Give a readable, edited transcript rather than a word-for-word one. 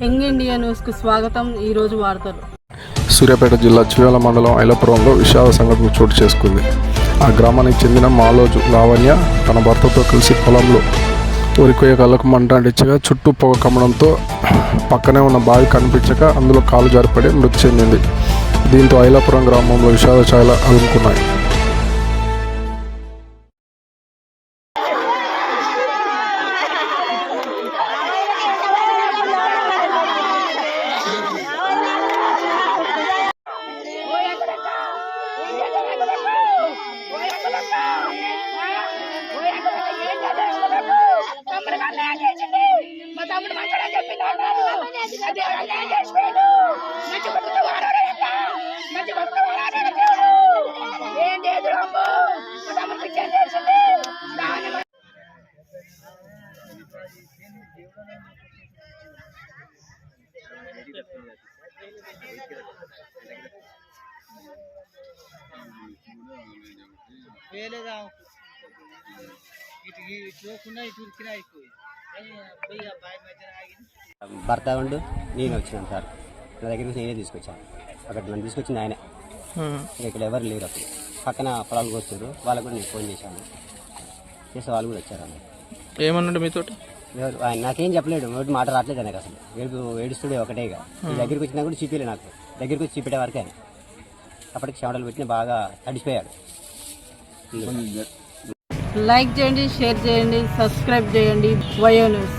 Young India న్యూస్కు స్వాగతం. ఈరోజు వార్తలు. సూర్యాపేట జిల్లా చివ్యాల మండలం ఐలాపురంలో విషాద సంఘటన చోటు చేసుకుంది. ఆ గ్రామానికి చెందిన మాలోజు లావణ్య తన భర్తతో కలిసి పొలంలో వరికొయ్య కళ్ళకు మంట అంటించగా చుట్టూ పొగ కమ్మడంతో పక్కనే ఉన్న బావి కనిపించక అందులో కాలు జారిపడి మృతి చెందింది. దీంతో ఐలాపురం గ్రామంలో విషాద ఛాయలు అలుముకున్నాయి. భర్త ఉండు నేను వచ్చినాను సార్. నా దగ్గరికి నేనే తీసుకొచ్చాను. అక్కడ నన్ను తీసుకొచ్చింది ఆయనే. ఇక్కడ ఎవరు లేరు. అప్పుడు పక్కన పొలాలకు వచ్చారు. వాళ్ళకు కూడా నేను ఫోన్ చేశాను. చేసే వాళ్ళు కూడా వచ్చారు. ఏమన్నాడు మీతో? ఆయన నాకేం చెప్పలేడు. నోటి మాట రావట్లేదు నాకు అసలు. ఏడుస్తుడే ఒకటేగా. దగ్గరికి వచ్చినా కూడా చూపిలే నాకు. దగ్గరికి వచ్చి చూపెట్టే వరకే ఆయన. అప్పటికి చెమటలు పెట్టిన బాగా తడిసిపోయాడు. లైక్ చేయండి, షేర్ చేయండి, సబ్స్క్రైబ్ చేయండి. వయో న్యూస్.